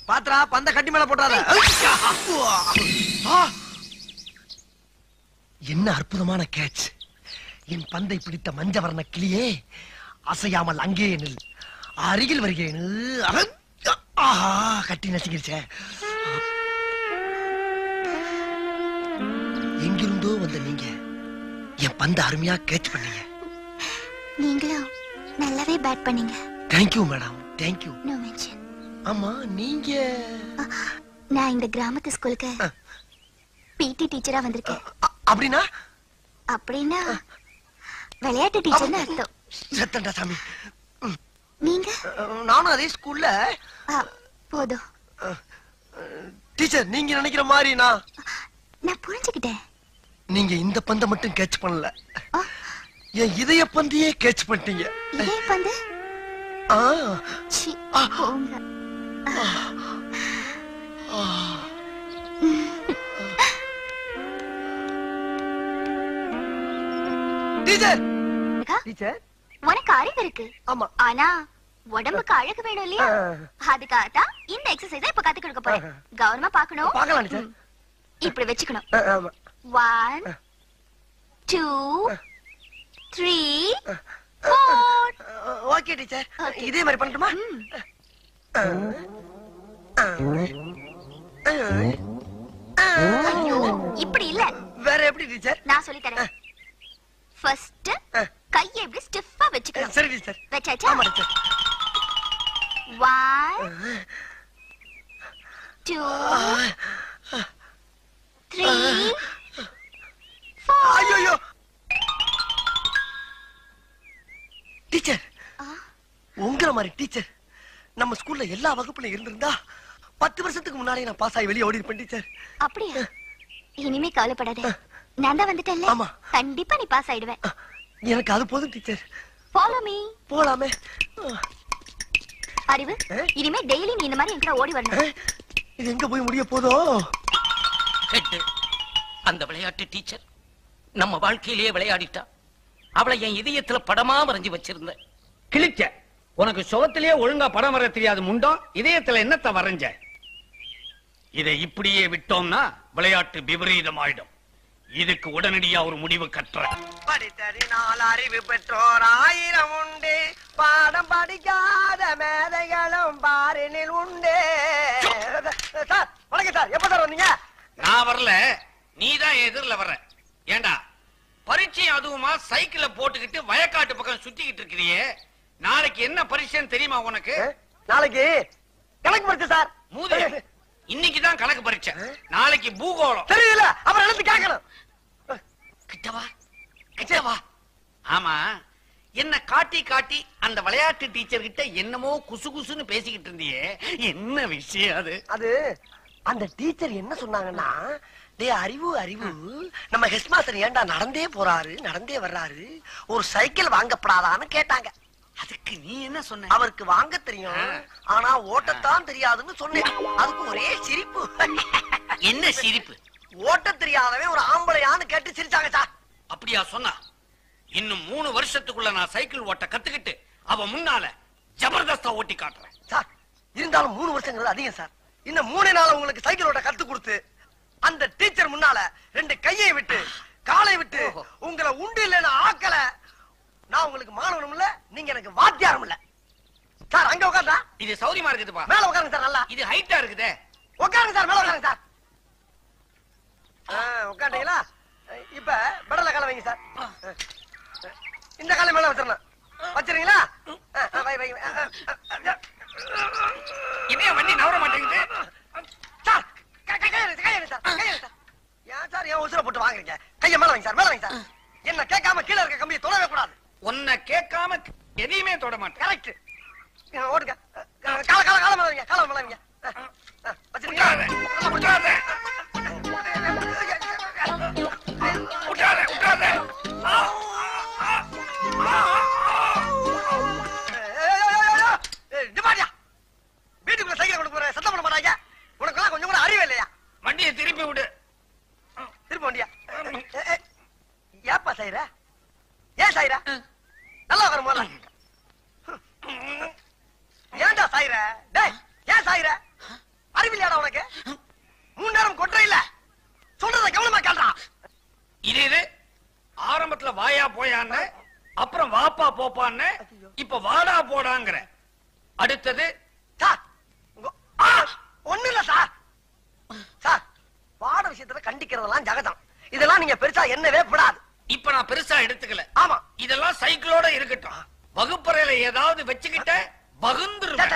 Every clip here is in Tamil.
பாத்ரா பந்த கட்டி மேல போட்டாத. என்ன அற்புதமான கேட்ச். என் பந்தை பிடித்த மஞ்சவர்ண கிளியே, அசையாமல் அங்கே நில். அருகில் வருகிறேன். ஆஹா, கட்டி நசுங்கிருச்சே. எங்கிருந்தோ வந்த நீங்க என் பந்த அருமையா கேட்ச் பண்ணீங்க. நீங்களும் நல்லாவே பேட் பண்ணீங்க. Thank you madam, thank you. No mention. ஆமா, நீங்க? நான் இந்த கிராமத்து ஸ்கூலுக்கு பிடி டீச்சரா வந்திருக்கேன். அப்படின்னா? அப்படின்னா விளையாட்டு டீச்சர்னு அர்த்தம். சத்தண்டா சாமி. நீங்க? நானும் அதே ஸ்கூல்ல. போதும் டீச்சர், நீங்க நினைக்கிற மாதிரி நான் புரிஞ்சுக்கிட்டேன். நீங்க இந்த பந்தை மட்டும் கேட்ச் பண்ணல, என் இதய பந்தையே கேட்ச் பண்ணிட்டீங்க. இதய பந்து? டீச்சர், டீச்சர், உனக்கு அறிவு இருக்கு. ஆமா, ஆனா உடம்புக்கு அழகு வேணும் இல்லையா? அதுக்காக தான் இந்த எக்ஸசைஸ் இப்ப கத்து கொடுக்க போறேன். கவனமா பாக்கணும். பார்க்கலாம் டீச்சர். இப்படி வெச்சுக்கணும். 1 2 3 4. ஓகே டீச்சர், இதே மாதிரி பண்ணட்டுமா? ஐயோ, இப்படி இல்ல. வேற எப்படி டீச்சர்? நான் சொல்லி தரேன். ஃபர்ஸ்ட் கையை இப்படி ஸ்டிஃபா வெச்சுக்கணும். சரி டீச்சர். வெச்சாச்சா? ஆமா டீச்சர். 1 2 3 4. ஐயோ டீச்சர், உங்கள மாதிரி டீச்சர் நம்ம ஸ்கூல்ல எல்லா வகுப்புல இருந்திருந்தா 10 வருஷத்துக்கு முன்னாடி நான் பாஸ் ஆகி வெளியே ஓடி இருப்பேன் டீச்சர். அப்படியா? இனிமே கவலைப்படாத, நான் தான் வந்துட்டேன்ல. ஆமா, கண்டிப்பா நீ பாஸ் ஆயிடுவே. எனக்கு அது போதும் டீச்சர். Follow me. போலாமே. அறிவு, இனிமே டெய்லி நீ இந்த மாதிரி என்கிட்ட ஓடி வரணும். இது எங்க போய் முடிய போதோ? அந்த விளையாட்டு டீச்சர் நம்ம வாழ்க்கையிலேயே விளையாடிட்டா. அவளை என் இதயத்துல படமா வரைஞ்சு வச்சிருந்த. கிழிச்ச உனக்கு சுகத்திலேயே ஒழுங்கா படம் வர தெரியாது முண்டம், இதயத்துல என்னத்த வரைஞ்ச? இதை இப்படியே விட்டோம்னா விளையாட்டு விபரீதம் ஆயிடும். இதுக்கு உடனடியா ஒரு முடிவு கட்டுற. படித்ததினால் அறிவு பெற்றோர் 1000 உண்டு, பாடம் படிக்காத மேதைகளும் பாரினில் உண்டு. சார் வணக்கம் சார், எப்ப சார் வந்தீங்க? நான் வரல, நீதான் எதிரில வர்ற. ஏண்டா பரீட்சை அதுவுமா சைக்கிள போட்டுக்கிட்டு வயக்காட்டு பக்கம் சுத்திக்கிட்டு இருக்கிறியே, நாளைக்கு என்ன பரீட்சைன்னு தெரியுமா உனக்கு? நாளைக்கு கணக்கு பரீட்சை சார். மூதே, இன்னைக்குதான் கணக்கு பரீட்சை, நாளைக்கு பூகோளம். தெரியல, அப்புறம் எழுந்து கேட்கணும். கிட்டவா கிட்டவா. ஆமா, என்ன காட்டி காட்டி அந்த விளையாட்டு டீச்சர் கிட்ட என்னமோ குசு குசுன்னு பேசிக்கிட்டு இருந்தியே, என்ன விஷயம் அது? அது அந்த டீச்சர் என்ன சொன்னாங்கன்னா, டே அறிவு அறிவு, நம்ம ஹெட் மாஸ்டர் ஏன்டா நடந்தே போறாரு நடந்தே வர்றாரு, ஒரு சைக்கிள் வாங்கப்படாதான்னு கேட்டாங்க. அதுக்கு நீ என்ன சொன்ன? அவருக்கு வாங்க தெரியும், ஆனா ஓட்டத்தான் தெரியாதுன்னு சொன்னேன். அதுக்கு ஒரே சிரிப்பு. என்ன சிரிப்பு? ஓட்ட தெரியாதவன் ஒரு ஆம்பளையான்னு கேட்டு சிரிச்சாங்க சார். அப்படியா சொன்னா? இன்னும் 3 வருஷத்துக்குள்ள நான் சைக்கிள் ஓட்ட கத்துக்கிட்டு அவ முன்னால ஜபர்தஸ்தா ஓட்டி காட்டுறேன் சார். இருந்தாலும் 3 வருஷங்கிறது அதிகம் சார். இன்னும் 3 நாள் உங்களுக்கு சைக்கிள் ஓட்ட கத்து கொடுத்து அந்த டீச்சர் முன்னால 2 கையை விட்டு காலை விட்டு உங்களை உண்டு இல்லைன்னு ஆக்கல, நான் உங்களுக்கு மாணவனும் இல்ல, நீங்க எனக்கு வாத்தியாரும் இல்ல சார். அங்க உட்கார்ந்தா இது சௌரியமா இருக்குதுப்பா. மேல உட்காருங்க சார். நல்லா இது ஹைட்டா இருக்குதே. உட்காருங்க சார், மேல உட்காருங்க சார். உட்காண்டீங்களா? இப்ப பெடல கால வைங்க சார். இந்த காலை மேல வச்சிடணும். வச்சிருங்களா? இதே வண்டி நவர மாட்டேங்குது சார். கையெடு சார், கையெடு சார். ஏன் சார் ஏன் உசுர போட்டு வாங்குறீங்க? கையை மேல வைங்க சார், மேல வைங்க சார். என்ன கேட்காம கீழே இருக்க கம்பியை தொடவே கூடாது. உன்னை கேட்காம எதையுமே தொட மாட்டேன். கரெக்ட். ஓடுங்க. கால கால கால மேல வைங்க, கால மேல வைங்க. வச்சிருக்கீங்களா? உட்காரு உட்காரு உட்காரு. வீட்டுக்குள்ள சைக்கிள் கொண்டு போற சத்தம் பண்ண மாட்டாங்க. உனக்கு கொஞ்சம் கூட அறிவே இல்லையா? வண்டியை திருப்பி விடு. திருப்பி வண்டியா? ஏப்பா செய்யற? ஏன் செய்யற? நல்லா வர முதல்ல. ஏன் அப்புறம் வாப்பா போப்பான்னு இப்ப வாடா போடாங்கிற. அடுத்தது சார் ஒண்ணு இல்ல சார். சார் பாட விஷயத்துல கண்டிக்கிறதெல்லாம் ஜகதம். இதெல்லாம் நீங்க பெருசா என்னவே படாது. இப்ப நான் பெருசா எடுத்துக்கல. ஆமா இதெல்லாம் சைக்கிளோட இருக்கட்டும். வகுப்பறையில ஏதாவது வச்சுக்கிட்ட பகுந்துருவேன்.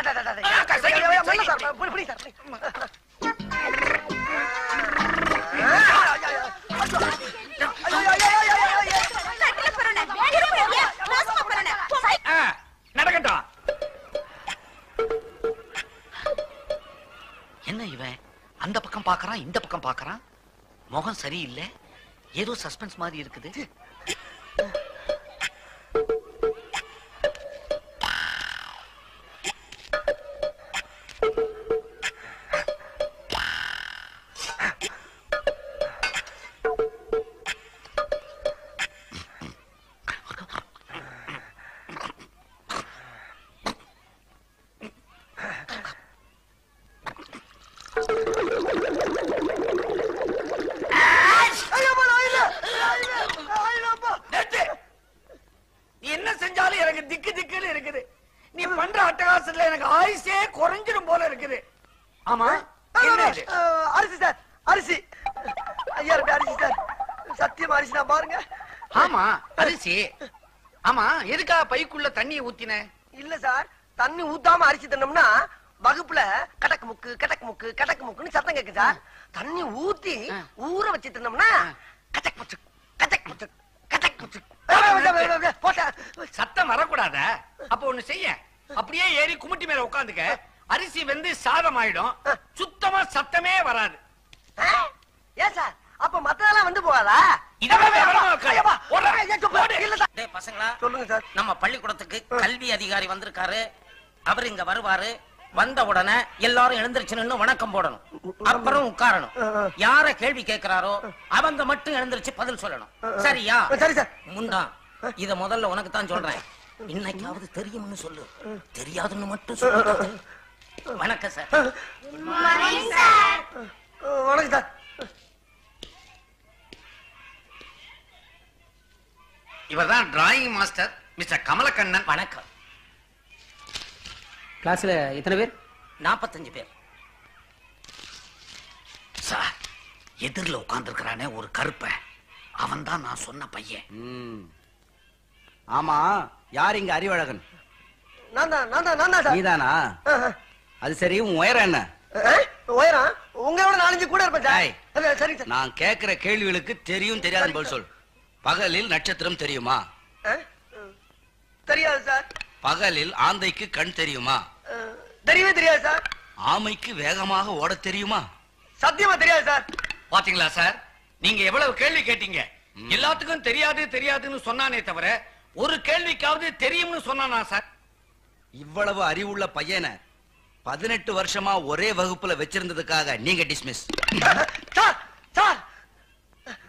நடக்கட்டும். என்ன இவன் அந்த பக்கம் பாக்குறான், இந்த பக்கம் பாக்குறான். முகம் சரியில்லை, ஏதோ சஸ்பென்ஸ் மாதிரி இருக்குது. என்ன செஞ்சாலும் எனக்கு திக்கு திக்குன்னு இருக்குது. நீ பண்ற அட்டகாசத்துல எனக்கு ஆயுசே குறைஞ்சிரும் போல இருக்குது. ஆமா அரிசி சார், அரிசி 5000 ரூபாய் அரிசி சார். சத்தியமா அரிசி தான் பாருங்க. ஆமா அரிசி. ஆமா எதுக்கா பைக்குள்ள தண்ணியை ஊத்தின? இல்ல சார், தண்ணி ஊத்தாம அரிசி தின்னோம்னா வகுப்புல கடக்கு முக்கு கடக்கு முக்கு கடக்கு முக்குன்னு சத்தம் கேட்கு சார். தண்ணி ஊத்தி ஊற வச்சு தின்னோம்னா கச்சக் முச்சு கச்சக் முச்சு கச்சக் முச்சு. சத்தம் வரக்கூடாத. அப்ப ஒண்ணு செய்ய, அப்படியே ஏறி குமிட்டி மேல உட்காந்துக்க. அரிசி வந்து சாதம் ஆயிடும், சுத்தமா சத்தமே வராது. ஏன் சார் அப்ப மத்ததெல்லாம் வந்து போகாதா? பசங்களா சொல்லுங்க சார். நம்ம பள்ளிக்கூடத்துக்கு கல்வி அதிகாரி வந்திருக்காரு. அவர் இங்க வருவாரு. வந்த உடனே எல்லாரும் எழுந்திருச்சு நின்னு வணக்கம் போடணும். அப்புறம் உட்காரணும். யார கேள்வி கேட்கிறாரோ அவங்க மட்டும் எழுந்திருச்சு பதில் சொல்லணும். சரியா? சரி சார். முண்டா இத முதல்ல உனக்கு தான் சொல்றேன். இன்னைக்காவது தெரியும்னு சொல்லு, தெரியாதுன்னு மட்டும் சொல்லு. வணக்கம் சார். வணக்கம் சார். இவர்தான் டிராயிங் மாஸ்டர் மிஸ்டர் கமலக்கண்ணன். வணக்கம். கிளாஸ்ல எத்தனை பேர்? 45 பேர். சார், எதிரில் உட்கார்ந்து இருக்கிறானே ஒரு கருப்ப, அவன் தான் நான் சொன்ன பையன். ஆமா, யார் இங்க அறிவழகன்? நான் தான் சார். நீதானா? அது சரி, உன் உயரம் என்ன? உயரம் உங்களோட 4 கூட இருப்பேன் சார். சரி சார். நான் கேக்குற கேள்விகளுக்கு தெரியும் தெரியாதுன்னு பதில் சொல். பகலில் நட்சத்திரம் தெரியுமா? தெரியாது சார். பகலில் ஆந்தைக்கு கண் தெரியுமா? தெரியவே தெரியாது சார். ஆமைக்கு வேகமாக ஓட தெரியுமா? சத்தியமா தெரியாது சார். பாத்தீங்களா சார், நீங்க எவ்வளவு கேள்வி கேட்டீங்க. எல்லாத்துக்கும் தெரியாது தெரியாதுன்னு சொன்னானே தவிர ஒரு கேள்விக்காவது தெரியும்னு சொன்னானா சார்? இவ்வளவு அறிவுள்ள பையனை 18 வருஷமா ஒரே வகுப்புல வச்சிருந்ததுக்காக நீங்க டிஸ்மிஸ். சார் சார்,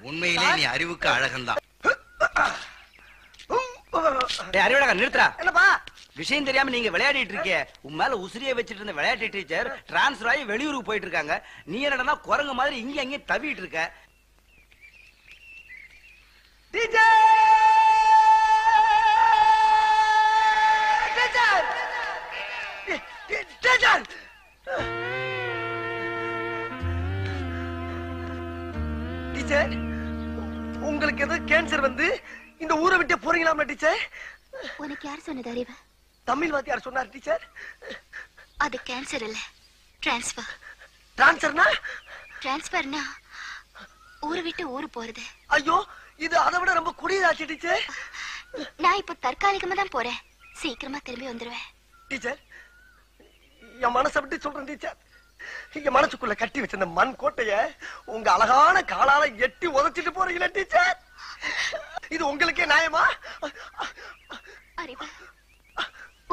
உண்மையிலே நீ அறிவுக்கு அழகன்தான். அறிவழகன் நிறுத்துறா. என்னப்பா விஷயம் தெரியாம நீங்க விளையாடிட்டு இருக்க. உன் மேல உசிரியை வச்சிட்டு இருந்த விளையாட்டு டீச்சர் டிரான்ஸ்பர் ஆகி வெளியூருக்கு போயிட்டு இருக்காங்க. நீ என்னடா குரங்கு மாதிரி இங்க அங்கே தவிட்டு இருக்க. டீச்சர் டீச்சர் டீச்சர் டீச்சர், உங்களுக்கு எது கேன்சர் வந்து இந்த ஊரை விட்டு போறீங்களாமா டீச்சர்? உனக்கு யார் சொன்னது அறிவு? தமிழ் வாத்தியார் சொன்னார் டீச்சர். அது கேன்சர் இல்ல, டிரான்ஸ்பர். டிரான்ஸ்பர்னா? டிரான்ஸ்பர்னா ஊரை விட்டு ஊரு போறது. ஐயோ, இது அதை விட ரொம்ப குடியதாச்சு டீச்சர். நான் இப்ப தற்காலிகமா தான் போறேன், சீக்கிரமா திரும்பி வந்துருவேன். டீச்சர், என் மனசை விட்டு சொல்றேன் டீச்சர். என் மனசுக்குள்ள கட்டி வச்சிருந்த மண் கோட்டைய உங்க அழகான காலால எட்டி உதச்சிட்டு போறீங்களா டீச்சர்? இது உங்களுக்கே நியாயமா? அறிவு,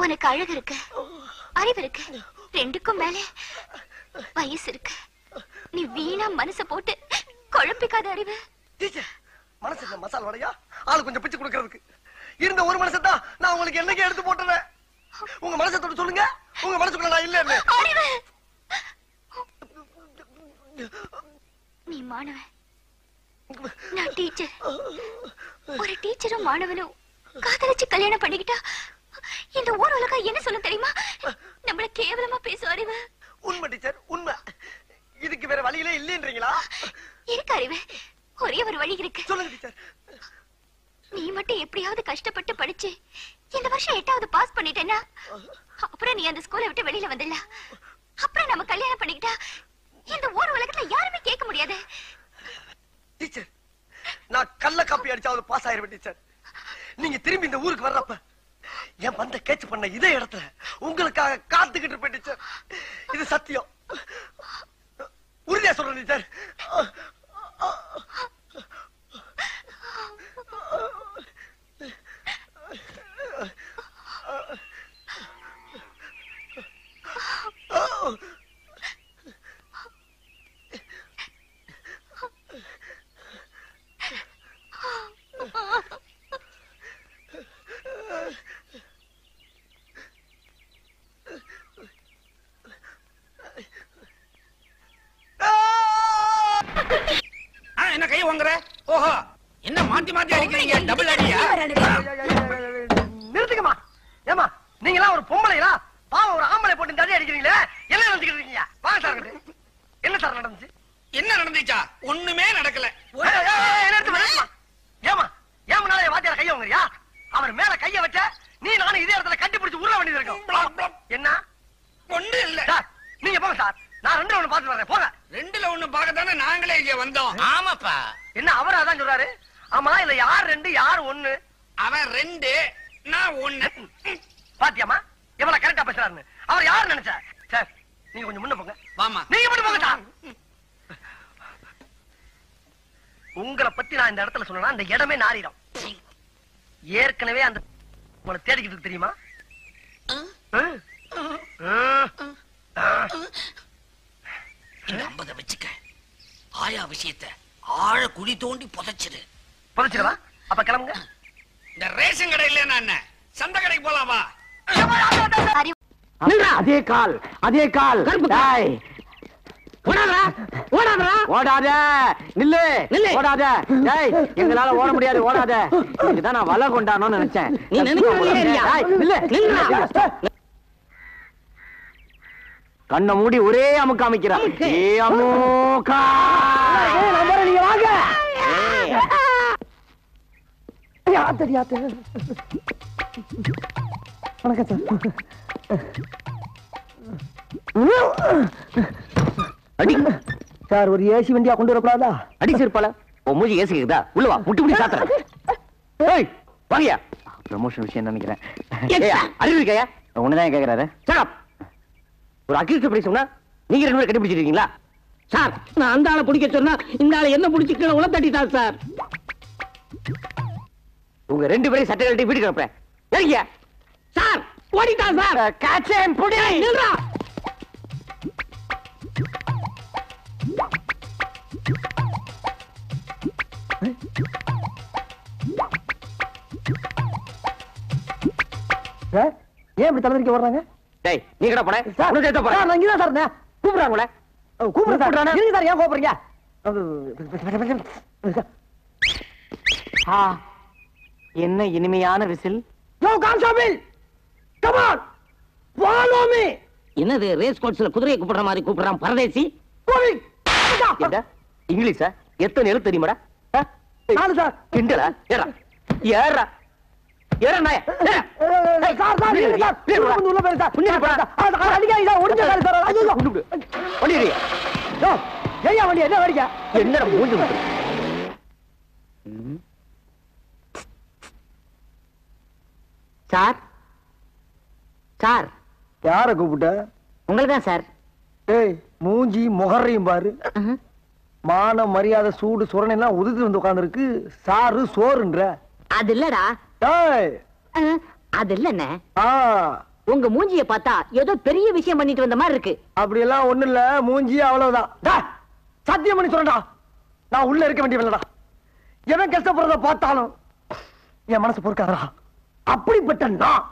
உனக்கு அழகு இருக்கு, அறிவு இருக்கு, ரெண்டுக்கும் மேல வயசு இருக்கு. நீ வீணா மனச போட்டு குழம்பிக்காத அறிவு. டீச்சர், மனசு என்ன மசால் வடையா? ஆளு கொஞ்சம் பிச்சு கொடுக்கறதுக்கு இருந்த ஒரு மனசை தான் நான் உங்களுக்கு என்னைக்கு எடுத்து போட்டுறேன். உங்க மனசை தொட்டு சொல்லுங்க, உங்க மனசுக்குள்ள நான் இல்லன்னு. அறிவு, நீ மாணவன், நான் டீச்சர். ஒரு டீச்சரும் மாணவனும் காதலிச்சு கல்யாணம் பண்ணிக்கிட்டா இந்த ஊர் உலகம் என்ன சொல்ல தெரியுமா? நம்மள கேவலமா பேசுவாரு. உண்மை டீச்சர், உண்மை. இதுக்கு வேற வழியிலே இல்லைன்றீங்களா? இருக்கு அறிவு, ஒரே ஒரு வழி இருக்கு. சொல்லுங்க டீச்சர். நீ மட்டும் எப்படியாவது கஷ்டப்பட்டு படிச்சு இந்த வருஷம் 8வது பாஸ் பண்ணிட்டேன்னா அப்புறம் நீ அந்த ஸ்கூலை விட்டு வெளியில வந்துடல. அப்புறம் நம்ம கல்யாணம் பண்ணிக்கிட்டா இந்த ஊர் உலகத்துல யாருமே கேட்க முடியாது. டீச்சர், நான் கள்ள காப்பி அடிச்சாவது பாஸ் ஆயிருவேன் டீச்சர். நீங்க திரும்பி இந்த ஊருக்கு வர்றப்ப என் வந்த கேட்ச் பண்ண இதே இடத்துல உங்களுக்காக காத்துக்கிட்டு இருப்பேன் டீச்சர். இது சத்தியம். உறுதியா சொல்றேன் டீச்சர். என்ன கை வாங்குற? ஓஹோ, என்ன மாத்தி மாத்தி அடிக்கிறீங்க? டபுள் அடியா? நிறுத்துக்கமா. ஏமா நீங்களா ஒரு பொம்பளைங்களா? பாவம் ஒரு ஆம்பளை போட்டு இந்த அடி அடிக்கிறீங்களே, என்ன நினைச்சுக்கிட்டு இருக்கீங்க? வாங்க சார். என்ன சார் நடந்துச்சு? என்ன நடந்துச்சா? ஒண்ணுமே நடக்கல. ஏமா ஏமனால வாத்தியார கைய வாங்குறியா? அவர் மேல கைய வச்ச நீ நானும் இதே இடத்துல கட்டி பிடிச்சு உருள வேண்டியது இருக்கும். என்ன ஒண்ணு இல்ல. நீங்க போங்க சார், நான் 2ல 1 பாத்து வரேன். போங்க. 2ல 1 பார்க்கத்தானே நாங்களே இங்க வந்தோம். ஆமாப்பா. என்ன அவர் அதான் சொல்றாரு? ஆமா, இல்ல யார் 2 யார் 1? அவன் 2, நான் 1. பாத்தியாமா எவ்வளவு கரெக்டா பேசுறாருன்னு? அவர் யாரு நினைச்சா? சார் நீங்க கொஞ்சம் முன்ன போங்க. வாமா. நீங்க மட்டும் போங்க சார். உங்களை பத்தி நான் இந்த இடத்துல சொன்னா அந்த இடமே நாரிடும். ஏற்கனவே அந்த உங்களை தேடிக்கிட்டு தெரியுமா? இந்த 50 வச்சுக்க. ஆயா விஷயத்தை ஆழ குழி தோண்டி புதைச்சிரு. புதைச்சிருவா? அப்ப கிளம்புங்க. இந்த ரேஷன் கடை இல்ல, நான் சந்தை கடைக்கு போலாமா? அதே கால், அதே கால். ஓடாத, நில்லு, ஓடாத. எங்களால ஓட முடியாது, ஓடாத. இதுதான் நான் வலை கொண்டானோன்னு நினைச்சேன். கண்ணை மூடி ஒரே அமுக்கு அமைக்கிறான். நீங்க வாங்க. வணக்கம் சார். அடி சார், ஒரு ஏசி வண்டியா கொண்டு வரக்கூடாதா? அடி சிறுப்பால உன் மூஞ்சி ஏசி இருக்குதா? உள்ள வா, முட்டி முடி சாத்துறேன். ஏய் வாங்கயா. ப்ரமோஷன் விஷயம் நினைக்கிறேன். அறிவு இருக்கையா? ஒண்ணுதான் கேக்குறாரு. ஒரு அக்யூஸ்ட் எப்படி சொன்னா நீங்க 2 பேரும் கண்டுபிடிச்சிருக்கீங்களா? சார், நான் அந்த ஆளை பிடிக்க சொன்னா இந்த ஆளை என்ன பிடிச்சி கீழே உள்ள தட்டிட்டார் சார். உங்க 2 பேரையும் சட்டை கழட்டி வீட்டுக்கு அனுப்புறேன். ஏறிங்க சார். ஓடிட்டான் சார். காச்சேன் புடி. நில்றா. ஏன் இப்படி தலைவரிக்க வர்றாங்க? டேய் நீ கடை போன. உனக்கு ஏத்த போற. நான் இங்க தான் சார். கூப்பிடுறாங்களே. கூப்பிடுறாங்க. இருங்க சார், ஏன் கோபறீங்க? என்ன இனிமையான whistle. Yo constable, come on, follow me. என்னது ரேஸ் கோர்ஸ்ல குதிரையை கூப்பிடுற மாதிரி கூப்பிடுறான் பரதேசி? என்ன இங்கிலீஷா? எத்தனை எழுத்து தெரியுமாடா? 4 சார். கிண்டலா? ஏறா ஏறா ஏறா நாய. சார் சார் சார் உள்ள போய் சார். புண்ணிய போடா. அடிங்க இத ஒடிஞ்ச சார் சார். ஐயோ வண்டியே. யோ ஏயா வண்டி என்ன வடிங்க? என்னடா மூஞ்சி விட்டு. Sir sir. யாரை கூப்பிட்ட? உங்களுக்கு தான் சார். ஏய் மூஞ்சி முகரையும் பாரு. மான மரியாதை சூடு சுரணெல்லாம் உதுத்து வந்து உட்கார்ந்துருக்கு. சாரு சோறுன்ற. அது இல்லடா. ஏய் அது இல்லண்ணே, உங்க மூஞ்சிய பார்த்தா ஏதோ பெரிய விஷயம் பண்ணிட்டு வந்த மாதிரி இருக்கு. அப்படி எல்லாம் ஒண்ணு இல்ல, மூஞ்சி அவ்வளவுதான். சத்தியம் பண்ணி சொல்றா, நான் உள்ள இருக்க வேண்டியவன்டா. எவன் கஷ்டப்படுறத பார்த்தாலும் என் மனசு பொறுக்காதா. அப்படிப்பட்ட நான்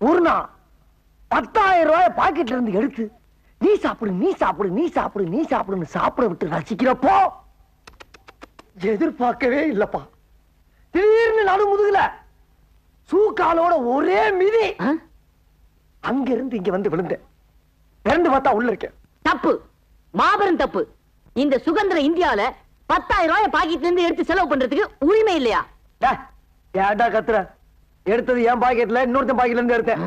ஒரு நாள் 10,000 ரூபாய் பாக்கெட்ல இருந்து எடுத்து நீ சாப்பிடு நீ சாப்பிடு நீ சாப்பிடு நீ சாப்பிடுன்னு சாப்பிட விட்டு ரசிக்கிறப்போ எதிர்பார்க்கவே இல்லப்பா. திடீர்னு நடு முதுகுல காலோட ஒரே மிதி அங்க இருந்து இங்க வந்து விழுந்தேன். ரெண்டு பார்த்தா உள்ள இருக்கேன். தப்பு, மாபெரும் தப்பு. இந்த சுதந்திர இந்தியால 10,000 ரூபாய் பாக்கெட்ல இருந்து எடுத்து செலவு பண்றதுக்கு உரிமை இல்லையா? ஏன்டா கத்துற? எடுத்தது என் பாக்கெட்ல, இன்னொருத்தன் பாக்கெட்ல இருந்து எடுத்தேன்.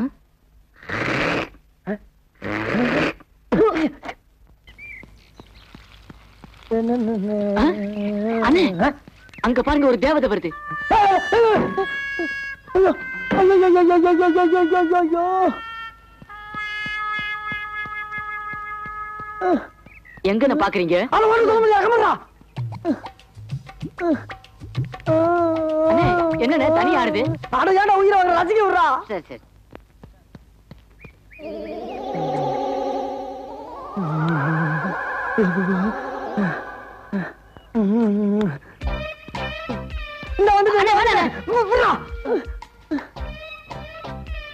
அண்ணே, அங்க பாருங்க, ஒரு தேவதை வருது. எங்க பாக்குறீங்க? என்ன தனி ஆடுது? அடையாட உயிரை ரசிக்க விடுறா. சரி சரி.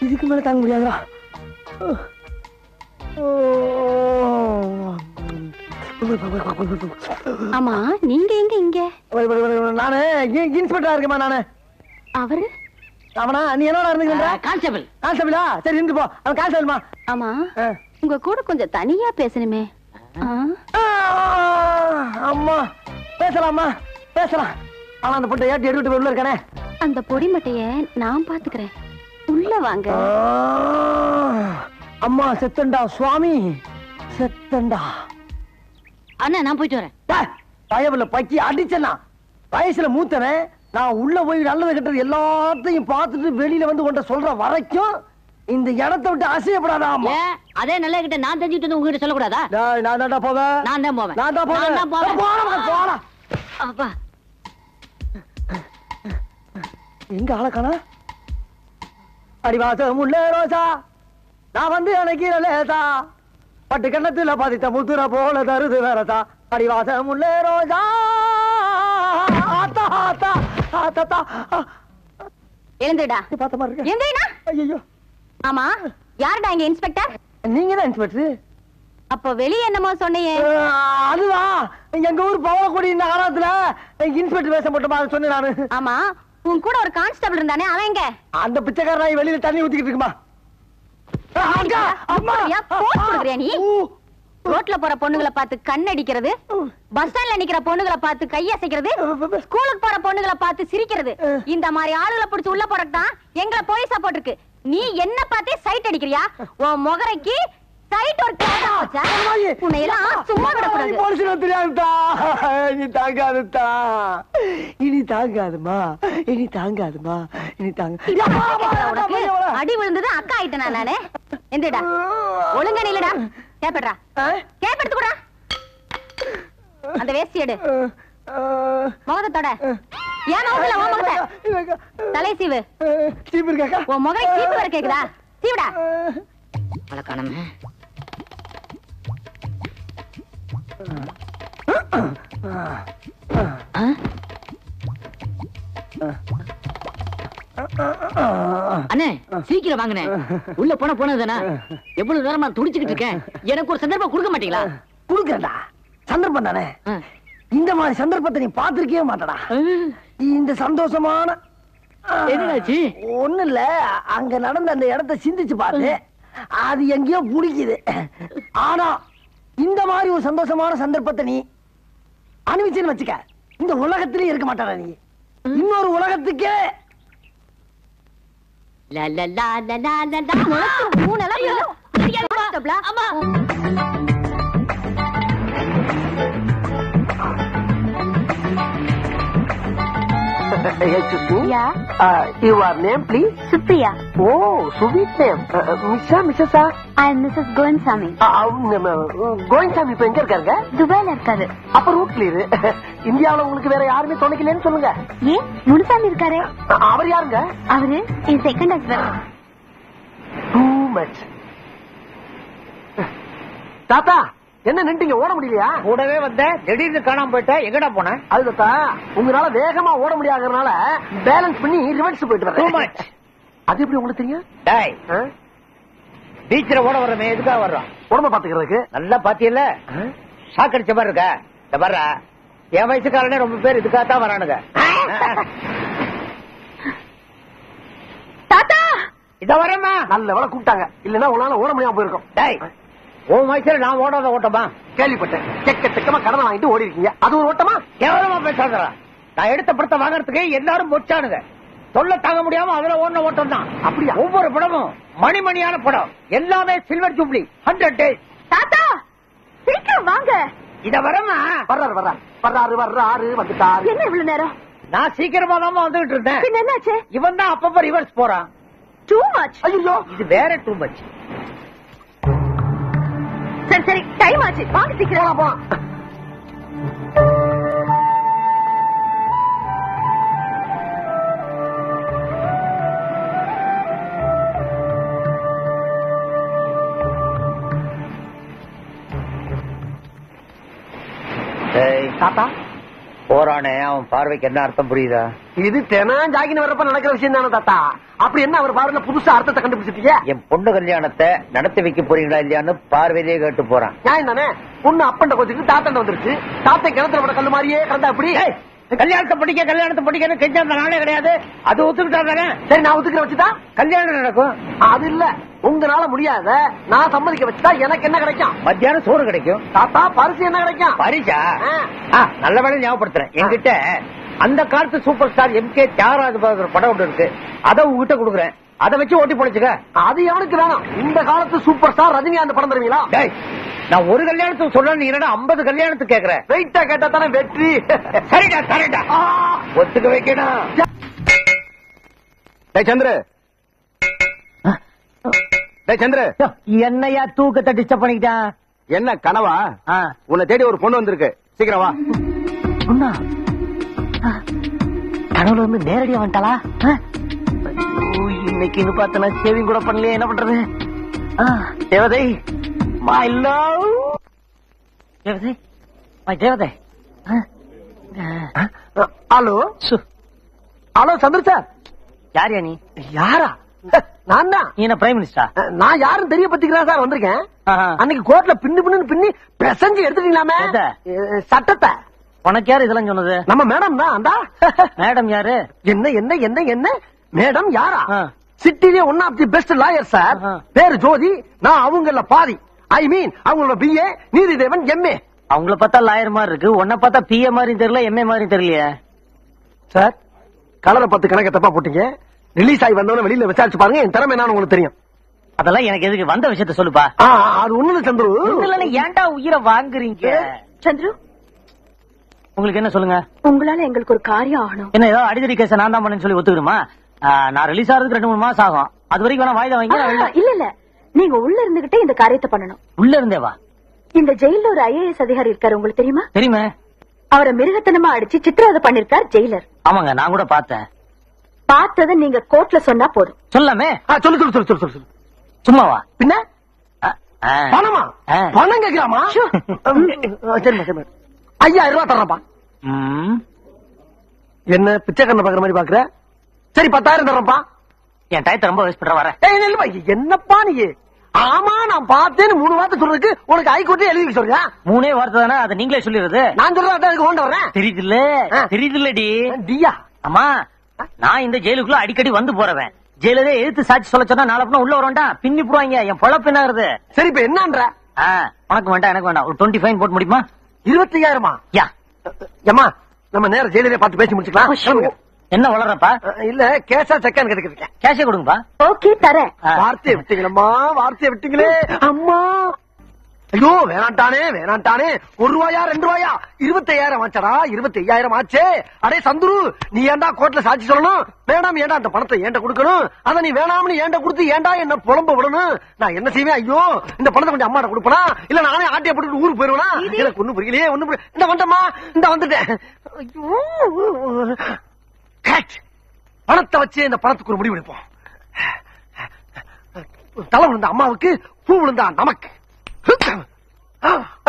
இதுக்கு மேல தாங்க முடியாதா? ஆமா, நீங்க எங்க இங்க? நானு இன்ஸ்பெக்டரா இருக்கேமா. நானு அவரு அவனா? நீ என்னோட இருந்துக்கிற? கான்ஸ்டபிள். கான்ஸ்டபிளா? சரி இருந்து போ. அவன் கான்ஸ்டபிள்மா. ஆமா, உங்க கூட கொஞ்சம் தனியா பேசணுமே. அம்மா பேசலாமா? பேசலாம். ஆனா அந்த பொட்டை ஏட்டி எடுத்துட்டு உள்ள இருக்கானே. அந்த பொடி மட்டைய நான் பாத்துக்கிறேன். உள்ள வாங்க. அம்மா செத்தண்டா சுவாமி, செத்தண்டா. அண்ணா நான் போயிட்டு வரேன். பயவுல பக்கி அடிச்சனா வயசுல மூத்தனே. நான் உள்ள போய் நல்லது கெட்டது எல்லாத்தையும் பார்த்துட்டு வெளியில வந்து உன்கிட்ட சொல்ற வரைக்கும் இந்த இடத்தை விட்டு அசையப்படாதா? அதே நல்ல கிட்ட நான் தெரிஞ்சுட்டு வந்து உங்ககிட்ட சொல்லக்கூடாதா? நான் தான்டா போவேன். நான் தான் போவேன். நான் தான் போவேன். போலாம். அப்பா எங்க ஆளக்கானா? அடிவாசம் உள்ள ரோசா, நான் வந்து அணைக்கிற லேசா, பட்டு கண்ணத்துல பாதித்த முத்துற போல தருது வேறதா. அடிவாசம் உள்ள ரோசா, ஆத்தா ஆத்தா ஆத்தா. எழுந்துடா. பார்த்த மாதிரி இருக்கு. எழுந்துடா. ஐயோ. ஆமா, யாருடா இங்க இன்ஸ்பெக்டர்? நீங்க தான் இன்ஸ்பெக்டர். அப்ப வெளியே என்னமோ சொன்னீங்க? அதுதான் எங்க ஊர் பவளக்குடி நகரத்துல இன்ஸ்பெக்டர் வேஷம் போட்டமா சொன்னேன் நானு. ஆமா, உன் கூட ஒரு கான்ஸ்டபிள் இருந்தானே, அவன் எங்க? அந்த பிச்சைக்காரனாய் வெளியில தண்ணி ஊத்திக்கிட்டு இருக்குமா. நீ ரோட்ல போற பொண்ணுங்களை பார்த்து கண் அடிக்கிறது, பஸ் ஸ்டாண்ட்ல நிக்கிற பொண்ணுங்களை பார்த்து கையசைக்கிறது, ஸ்கூலுக்கு போற பொண்ணுங்களை பார்த்து சிரிக்கிறது, இந்த மாதிரி ஆளுகளை பிடிச்சு உள்ள போறதுதான் எங்களை போலீஸா போட்டிருக்கு. நீ என்ன பார்த்தே சைட் அடிக்கிறியா? உன் முகரைக்கு சைட் ஒரு கேட்டா வச்சா உன்னை எல்லாம் சும்மா விடக்கூடாது. போலீஸ்ல தெரியாதுதா. இனி தாங்காதுதா. இனி தாங்காதுமா. இனி தாங்காதுமா. இனி தாங்க. அடி விழுந்தது அக்கா ஆயிட்டேனா நானு? எந்தடா ஒழுங்கா நில்லுடா. கேப்படா, கேப் எடுத்துக்கூடா. அந்த வேஷ்டி எடு. முகத்தோட ஏன் முகத்துல உன் முகத்தை தலை சீவு. சீவு இருக்காக்கா? உன் முகம் சீப்பு வர கேக்குதா? சீவுடா. வழக்கானமே. அண்ணே சீக்கிரம் வாங்கண்ணே. உள்ள போனதுதானா? எவ்வளவு நேரமா துடிச்சுக்கிட்டு இருக்கேன். எனக்கு ஒரு சந்தர்ப்பம் கொடுக்க மாட்டீங்களா? குடுக்கறதா? சந்தர்ப்பம் தானே. இந்த மாதிரி சந்தர்ப்பத்தை நீ பாத்திருக்கவே மாட்டடா. இந்த சந்தோஷமான என்னாச்சு? ஒண்ணு இல்ல, அங்க நடந்த அந்த இடத்தை சிந்திச்சு பாரு. அது எங்கேயோ புடிக்குது. ஆனா இந்த மாதிரி ஒரு சந்தோஷமான சந்தர்ப்பத்தை நீ அனுபவிச்சுன்னு வச்சுக்க, இந்த உலகத்திலே இருக்க மாட்டாடா நீ. இன்னொரு உலகத்துக்கே your name please? Supriya. Oh, sweet name. Missa, Mrs. I am Mrs. Goinsamy. Koyinsami இப்ப எங்க இருக்காருங்க? துபாய்ல இருக்காரு. அப்ப ரூட் கிளியர். இந்தியாவுல உங்களுக்கு வேற யாருமே துணைக்கலன்னு சொல்லுங்க. ஏன் முனுசாமி இருக்காரு? அவர் யாருங்க? அவரு என் செகண்ட் ஹஸ்பண்ட். Too much. தாத்தா என்ன நின்றுங்க? ஓட முடியலையா? கூடவே வந்தேன், திடீர்னு காணாம போயிட்டேன். எங்கடா போனேன்? அது தாத்தா, உங்களால வேகமா ஓட முடியாதனால பேலன்ஸ் பண்ணி ரிவர்ஸ் போயிட்டு வரேன். அது எப்படி உங்களுக்கு தெரியும்? டேய், பீச்ல ஓட வர்றமே எதுக்காக வர்றோம்? உடம்ப பாத்துக்கிறதுக்கு. நல்லா பாத்தியல்ல, ஷாக் அடிச்ச மாதிரி இருக்க. இந்த வர்ற என் வயசுக்காரனே ரொம்ப பேர் இதுக்காகத்தான் வரானுங்க. தாத்தா இத வரேம்மா. நல்ல வேலை கூப்பிட்டாங்க, இல்லன்னா உன்னால ஓட முடியாம போயிருக்கும். டேய், உன் வயசுல நான் ஓடாத ஓட்டமா? கேள்விப்பட்டேன், செக்கமா கடனை வாங்கிட்டு ஓடி இருக்கீங்க, அது ஒரு ஓட்டமா? கேவலமா பேசாதடா. நான் எடுத்த படத்தை வாங்குறதுக்கு எல்லாரும் பொச்சானுங்க. சொல்ல தாங்க முடியாம அதுல ஓடின ஓட்டம் தான். அப்படியா? ஒவ்வொரு படமும் மணிமணியான படம், எல்லாமே சில்வர் ஜூப்ளி, 100 days. தாத்தா சீக்கிரம் வாங்க. இத வரமா? வர்றாரு வந்துட்டாரு. என்ன இவ்வளவு நேரம்? நான் சீக்கிரமா தான் வந்துகிட்டு இருந்தேன். பின்ன என்னாச்சு? இவன் தான் அப்பப்ப ரிவர்ஸ் போறான். Too much. ஐயோ, இது வேற டூ மச். சரி சரி, டைம் ஆச்சு, வாங்க சீக்கிரம். போலாம். தாத்தா போறானே, அவன் பார்வைக்கு என்ன அர்த்தம் புரியுதா? இது தினம் ஜாகின்னு வர்றப்ப நடக்கிற விஷயம் தானே தாத்தா. அப்படி என்ன அவர் பார்வையில புதுசா அர்த்தத்தை கண்டுபிடிச்சிட்டீங்க? என் பொண்ணு கல்யாணத்தை நடத்தி வைக்க போறீங்களா இல்லையான்னு பார்வையிலேயே கேட்டு போறான். நியாயம் தானே. பொண்ணு அப்பண்ட கொஞ்சத்துக்கு தாத்தண்ட வந்துருச்சு. தாத்தை கிணத்துல போட கல்லு மாதிரியே கிடந்தா அப்படி. கல்யாணத்தை படிக்கன்னு கெஞ்ச அந்த நாளே கிடையாது. அது ஒத்துக்கிட்டா தானே? சரி, நான் ஒத்துக்கிற வச்சுட்டா கல்யாணம் நடக்கும். அது இல்ல, உங்களால முடியாத நான் சம்மதிக்க வச்சுட்டா எனக்கு என்ன கிடைக்கும்? மத்தியானம் சோறு கிடைக்கும். தாத்தா பரிசு என்ன கிடைக்கும்? பரிசா? நல்ல வேலை ஞாபகப்படுத்துறேன். என்கிட்ட அந்த காலத்து சூப்பர் ஸ்டார் எம்.கே. தியாகராஜ படம் ஒன்று இருக்கு. அதை உங்ககிட்ட கொடுக்குறேன். அதை வச்சு ஓட்டி பொழைச்சுக்க. அது எவனுக்கு வேணும்? இந்த காலத்து சூப்பர் ஸ்டார் ரஜினிகாந்த் படம் தருவீங்களா? நான் ஒரு கல்யாணத்துக்கு சொல்ல, நீ என்னடா 50 கல்யாணத்துக்கு கேக்குறேன். வெயிட்டா கேட்டா தானே வெற்றி. சரிடா சரிடா, ஒத்துக்க வைக்கணும். சந்திர சந்திர, என்னையா தூக்கத்தை டிஸ்டர்ப் பண்ணிக்கிட்டான்? என்ன கனவா? உன்னை தேடி ஒரு பொண்ணு வந்திருக்கு, சீக்கிரம் வா. பொண்ணா? கனவுல வந்து நேரடியா வந்துட்டாளா? இன்னைக்கு பார்த்தனா சேவிங் கூட பண்ணலையே, என்ன பண்றது? தேவதை, மை லவ். தேவதை, மை தேவதை. ஹலோ ஹலோ சந்திர சார். யாரியா நீ? யாரா? நான் தான். நீ என்ன பிரைம் மினிஸ்டரா? நான் யாரும் தெரிய பத்திக்கிறேன் சார் வந்திருக்கேன். அன்னைக்கு கோர்ட்ல பின்னி பிரசஞ்சு எடுத்துட்டீங்களாமே சட்டத்தை. உனக்கு யாரு இதெல்லாம் சொன்னது? நம்ம மேடம் தான். அந்த மேடம் யாரு? என்ன என்ன என்ன என்ன மேடம் யாரா? சிட்டிலே one of the best lawyer sir. பேரு ஜோதி. நான் அவங்கள பாதி. ஐ மீன் அவங்களோட BA, நீதிதேவன் MA. அவங்கள பார்த்தா லாயர் மாதிரி இருக்கு, உன்னை பார்த்தா PA மாதிரி தெரியல, MA மாதிரி தெரியலையே சார். கலரை 10 கணக்க தப்பா போட்டீங்க. ரிலீஸ் ஆகி வந்தவன வெளியில விசாரிச்சு பாருங்க, என் திறமை என்னன்னு உங்களுக்கு தெரியும். அதெல்லாம் எனக்கு எதுக்கு? வந்த விஷயத்த சொல்லுப்பா. அது ஒண்ணு சந்துரு. ஏன்டா உயிரை வாங்குறீங்க? சந்துரு, உங்களுக்கு என்ன சொல்லுங்க? உங்களால எங்களுக்கு ஒரு காரியம் ஆகணும். என்ன ஏதோ அடிதடி கேஸ நான் தான் பண்ணேன்னு சொல்லி ஒத்துக்கணுமா? நான் ரிலீஸ் ஆகிறதுக்கு 2-3 மாசம் ஆகும். அது வரைக்கும் வேணா வாய்தா வாங்கி. இல்ல இல்ல, நீங்க உள்ள இருந்துகிட்டே இந்த காரியத்தை பண்ணணும். உள்ள இருந்தேவா? இந்த ஜெயில ஒரு IAS அதிகாரி இருக்காரு, உங்களுக்கு தெரியுமா? தெரியுமே. அவரை மிருகத்தனமா அடிச்சு சித்திரவதை பண்ணிருக்கார் ஜெயிலர். ஆமாங்க, நான் கூட பார்த்தேன். பார்த்தத நீங்க கோர்ட்ல சொன்னா போதும். சொல்லாமே. சொல்லு சொல்லு சொல்லு சொல்லு சொல்லு. சும்மாவா? பின்ன பணமா? பணம் கேட்கலாமா? சரி சரி, 5000 ரூபாய் தர்றப்பா. என்ன பிச்சைக்காரனை பாக்குற மாதிரி பாக்குற? சரி 10,000 தர்றப்பா. என் டயத்தை ரொம்ப வேஸ்ட் பண்ற வர. என்னப்பா நீ? ஆமா நான் பார்த்தேன்னு 3 வார்த்தை சொல்றதுக்கு உனக்கு ஹைகோர்ட்ல எழுதி சொல்றியா? 3 வார்த்தை தானே, அதை நீங்களே சொல்லிடுறது. நான் சொல்றேன் அதுக்கு கொண்டு வரேன். தெரியுதுல்ல? தெரியுதுல்லடி? டியா? அம்மா, நான் இந்த ஜெயிலுக்குள்ள அடிக்கடி வந்து போறவன். ஜெயிலே எதிர்த்து சாட்சி சொல்ல சொன்னா நாளை உள்ள வரண்டா பின்னி போடுவாங்க. என் பொழப்பு என்ன ஆகுது? சரி இப்ப என்னன்ற? உனக்கு வேண்டாம் எனக்கு வேண்டாம். ஒரு 20 ஃபைன் போட்டு முடியுமா? 25,000? யா ஏமா நம்ம நேரம் ஜெயிலே பார்த்து பேசி முடிச்சுக்கலாம். என்ன வளர்றப்பா? இல்ல கேஷா செக்கான்னு கேட்டுக்கிட்டு. கேஷே கொடுங்கப்பா. ஓகே தரேன். வார்த்தையை விட்டீங்களம்மா, வார்த்தையை விட்டீங்களே அம்மா. ஐயோ வேணாண்டானே வேணாண்டானே. 1 ரூபாயா 2 ரூபாயா? 25,000 ஆச்சடா. 25,000 ஆச்சே. அடே சந்துரு, நீ ஏன்டா கோர்ட்ல சாட்சி சொல்லணும்? வேணாம் ஏன்டா அந்த பணத்தை ஏன்ட கொடுக்கணும்? அத நீ வேணாம்னு ஏன்ட கொடுத்து ஏன்டா என்ன புலம்ப விடணும்? நான் என்ன செய்வேன்? ஐயோ இந்த பணத்தை கொஞ்சம் அம்மாட்ட கொடுப்பனா, இல்ல நானே ஆட்டிய போட்டு ஊருக்கு போயிருவேனா? எனக்கு ஒண்ணும் புரியலையே, ஒண்ணும் புரியல. இந்த வந்துட்டமா, இந்த வந்துட்டேன். ஐயோ பணத்தை வச்சு இந்த பணத்துக்கு ஒரு முடிவு எடுப்போம். தலை விழுந்த அம்மாவுக்கு, பூ விழுந்தா நமக்கு.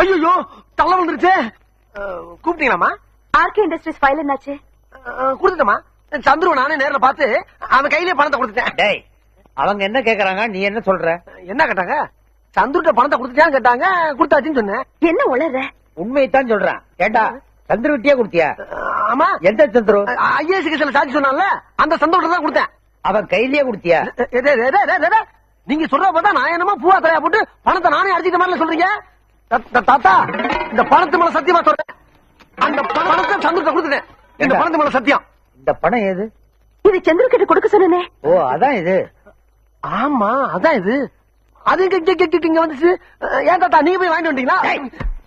ஐயோ தலை விழுந்துருச்சு. கூப்பிட்டீங்களாமா? ஆர்கே இண்டஸ்ட்ரீஸ் ஃபைல் என்னாச்சு? கொடுத்துட்டமா. சந்துருவ நானே நேர்ல பார்த்து அவன் கையிலே பணத்தை கொடுத்துட்டேன். டேய், அவங்க என்ன கேக்குறாங்க, நீ என்ன சொல்ற? என்ன கேட்டாங்க? சந்துருட்ட பணத்தை கொடுத்துட்டான்னு கேட்டாங்க. கொடுத்தாச்சுன்னு சொன்னேன். என்ன உளற? உண்மையைத்தான் சொல்றான். ஏண்டா சந்துரு விட்டியா கொடுத்தியா? ஆமா. எந்த சந்துரு? ஐஏஎஸ் கேஸ்ல சாட்சி சொன்னால அந்த சந்தோஷம் தான் கொடுத்தேன். அவன் கையிலேயே கொடுத்தியா? நீங்க சொல்ற பார்த்தா நான் என்னமா பூவா தலையா போட்டு பணத்தை நானே அடிச்சிட்ட மாதிரி சொல்றீங்க. தாத்தா இந்த பணத்து மேல சத்தியமா சொல்றேன், அந்த பணத்தை சந்திரத்தை கொடுத்துட்டேன். இந்த பணத்து மேல சத்தியம். இந்த பணம் ஏது? இது சந்திர கிட்ட கொடுக்க சொன்னே. ஓ அதான் இது. ஆமா அதான் இது. அது இங்க வந்துச்சு. ஏன் தாத்தா நீங்க போய் வாங்கிட்டு வந்தீங்களா?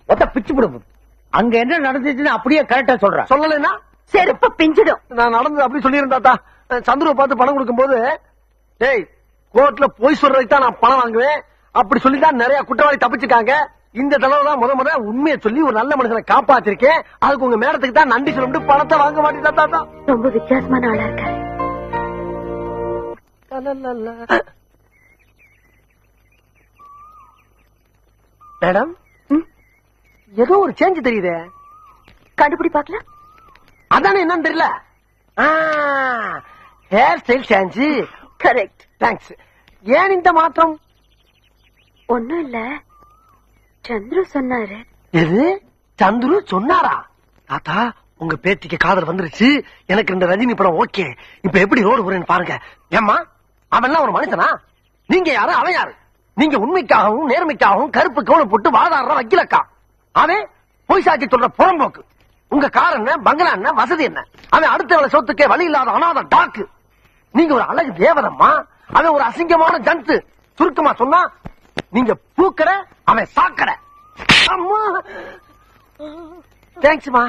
மொத்த பிச்சு போடும். அங்க என்ன நடந்துச்சுன்னு அப்படியே கரெக்டா சொல்றேன். சொல்லலைன்னா செருப்பு பிஞ்சிடும். நான் நடந்து அப்படி சொல்லியிருந்தேன் தாத்தா. சந்துருவை பார்த்து பணம் கொடுக்கும் போது, டேய் கோர்ட்ல போய் சொல்றதுக்கு தான் நான் பணம் வாங்குவேன் அப்படி சொல்லிதான் நிறைய குற்றவாளி தப்பிச்சுக்காங்க. இந்த தடவை தான் முத உண்மையை சொல்லி ஒரு நல்ல மனுஷனை காப்பாத்திருக்கேன். அதுக்கு உங்க மேடத்துக்கு தான் நன்றி சொல்லிட்டு பணத்தை வாங்க மாட்டேன் தாத்தா. ரொம்ப வித்தியாசமான ஆளா இருக்காரு. மேடம் ஏதோ ஒரு சேஞ்ச் தெரியுதே. கண்டுபிடி பாக்கலாம். அதானே என்னன்னு தெரியல. Hair style change. Correct. Thanks. ஏன் இந்த மாற்றம்? ஒண்ணும் இல்ல, சந்துரு சொன்னாரு. எது சந்துரு சொன்னாரா? தாத்தா உங்க பேத்திக்கு காதல் வந்துருச்சு. எனக்கு இந்த ரஜினி படம் ஓகே. இப்ப எப்படி ரோடு போறேன்னு பாருங்க. ஏம்மா அவன் ஒரு மனுஷனா? நீங்க யாரு அவன் யாரு? நீங்க உண்மைக்காகவும் நேர்மைக்காகவும் கருப்பு கவுன போட்டு வாதாடுற வக்கீலக்கா. அவன் பொய் சாட்சி சொல்ற புறம்போக்கு. உங்க கார் என்ன, பங்களா என்ன, வசதி என்ன? அவன் அடுத்த வேலை சொத்துக்கே வழி இல்லாத அனாத டாக்கு. நீங்க ஒரு அழகு தேவதம்மா, அவன் ஒரு அசிங்கமான ஜந்து. சுருக்கமா சொன்னா நீங்க பூக்கட, அவன் சாக்கட. அம்மா தேங்க்ஸ்மா,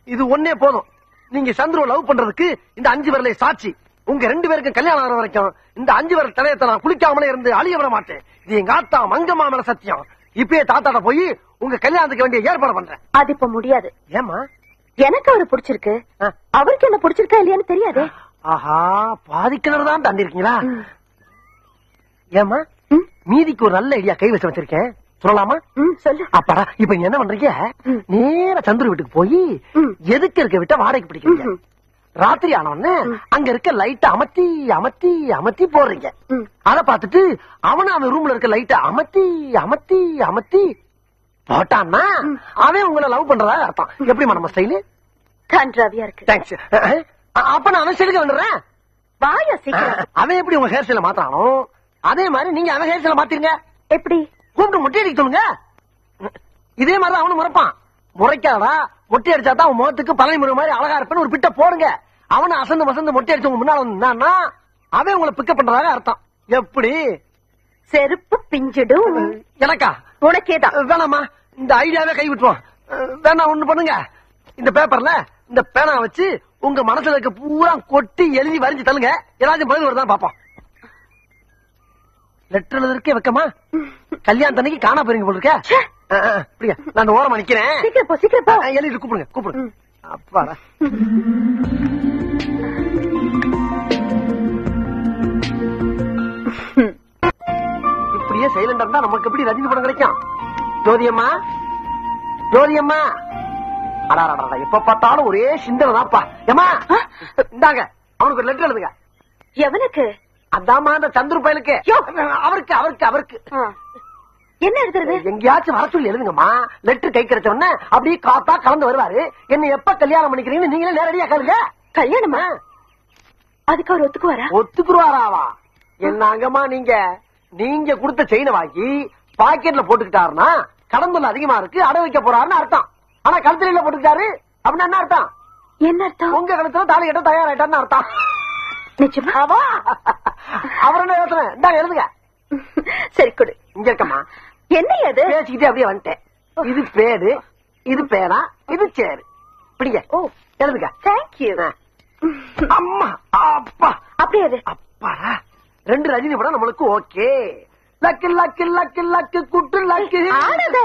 இது ஒன்னே போதும். நீங்க சந்துருவை லவ் பண்றதுக்கு இந்த 5 விரலை சாட்சி. உங்க 2 பேருக்கு கல்யாணம் ஆகிற வரைக்கும் இந்த 5 விரல் தலையத்தை நான் குளிக்காமலே இருந்து அழிய விட மாட்டேன். இது எங்க ஆத்தா மங்கம்மா மேல சத்தியம். இப்பயே தாத்தாட்ட போய் உங்க கல்யாணத்துக்கு வேண்டிய ஏற்பாடு பண்றேன். அது இப்ப முடியாது. ஏமா? எனக்கு அவரு பிடிச்சிருக்கு, அவருக்கு என்ன பிடிச்சிருக்கா இல்லையான்னு தெரியாது. ஆஹா பாதி கிணறு தான் தாண்டி இருக்கீங்களா? ஏமா மீதிக்கு ஒரு நல்ல ஐடியா கை வச்சு வச்சிருக்கேன், சொல்லலாமா? சொல்லு. அப்பாடா இப்ப நீங்க என்ன பண்றீங்க? நேர சந்துரு வீட்டுக்கு போய் எதுக்கு இருக்க விட்ட வாடகைக்கு பிடிக்கிறீங்க. ராத்திரி ஆனவொன்னு அங்க இருக்க லைட்ட அமர்த்தி அமர்த்தி அமர்த்தி போடுறீங்க. அத பாத்துட்டு அவனும் அவன் ரூம்ல இருக்க லைட்ட அமர்த்தி அமர்த்தி அமர்த்தி போட்டான்னா அவன் உங்களை லவ் பண்றதா அர்த்தம். எப்படிமா நம்ம ஸ்டைலு? கன்றாவியா இருக்கு. தேங்க்ஸ். அப்ப நான் அவன் ஸ்டைலுக்கு வந்துடுறேன். வாயா சீக்கிரம். அவன் எப்படி உங்க ஹேர் ஸ்டைல மாத்தானோ அதே மாதிரி நீங்க அவன் ஹேர் ஸ்டைல மாத்திருங்க. எப்படி? கூப்பிட்டு மொட்டை அடிக்க சொல்லுங்க. இதே மாதிரி அவனும் முறைப்பான். முறைக்காதா, மொட்டை அடிச்சா தான் முகத்துக்கு பழனி முறை மாதிரி அழகா இருப்பேன்னு ஒரு பிட்ட போடுங்க. அவனை அசந்து மசந்து மொட்டை அடிச்சவங்க முன்னால வந்தான்னா அவன் உங்களை பிக்கப் பண்றதாக அர்த்தம். எப்படி? செருப்பு பிஞ்சிடும். எனக்கா? உனக்கேதான். வேணாமா, இந்த ஐடியாவே கை விட்டுருவோம். வேணா ஒண்ணு பண்ணுங்க, இந்த பேப்பர்ல இந்த பேனா வச்சு உங்க மனசுல இருக்க பூரா கொட்டி எழுதி வரைஞ்சு தள்ளுங்க. ஏதாச்சும் பதில் வருதான் பாப்போம். லெட்டர் எழுதுறதுக்கே வைக்கமா? கல்யாணத்தன்னைக்கு காணா போறீங்க போல இருக்க. நான் அந்த ஓரமா நிக்கிறேன். சீக்கிரம் போ, சீக்கிரம் போ. எழுதி கூப்பிடுங்க கூப்பிடுங்க. அப்பாடா. இப்படியே சைலண்டா இருந்தா நமக்கு எப்படி ரஜினி படம் கிடைக்கும்? ஜோதியம்மா, ஜோதியம்மா. அடாடா எப்ப பார்த்தாலும் ஒரே சிந்தனை தான்ப்பா. ஏமா இந்தாங்க அவனுக்கு ஒரு லெட்டர் எழுதுங்க. எவனுக்கு? அதாமா அந்த சந்துரு பயலுக்கு. அவருக்கு அவருக்கு அவருக்கு என்ன எழுதுறது? எங்கேயாச்சும் வர சொல்லி எழுதுங்கம்மா. லெட்டர் கை கிடைச்ச உடனே அப்படியே காத்தா கலந்து வருவாரு. என்ன எப்ப கல்யாணம் பண்ணிக்கிறீங்கன்னு நீங்களே நேரடியா கேளுங்க. கல்யாணமா? அதுக்கு அவர் ஒத்துக்குவாரா? ஒத்துக்குருவாராவா? என்னங்கம்மா நீங்க நீங்க கொடுத்த செயினை வாங்கி பாக்கெட்ல போட்டுக்கிட்டாருன்னா கடம்புல அதிகமா இருக்கு அடை வைக்க போறாருன்னு அர்த்தம். ஆனா கழுத்துல போட்டுக்கிட்டாரு அப்படின்னா என்ன அர்த்தம்? என்ன அர்த்தம்? உங்க கழுத்துல தாலி கட்ட தயாராயிட்டான்னு அர்த்தம். நிச்சயமா? அவர் என்ன யோசனை? இந்தாங்க எழுதுங்க. சரி கொடு. இங்க இருக்கம்மா. என்ன அது? பேசிக்கிட்டே அப்படியே வந்துட்டேன். இது பேடு, இது பேனா, இது சேரு. பிடிங்க. ஓ எழுதுங்க. தேங்க்யூ. அம்மா அப்பா அப்படியே அது. அப்பாடா 2 ரஜினி படம் நம்மளுக்கு okay. Luck luck luck luck good luck. ஆனத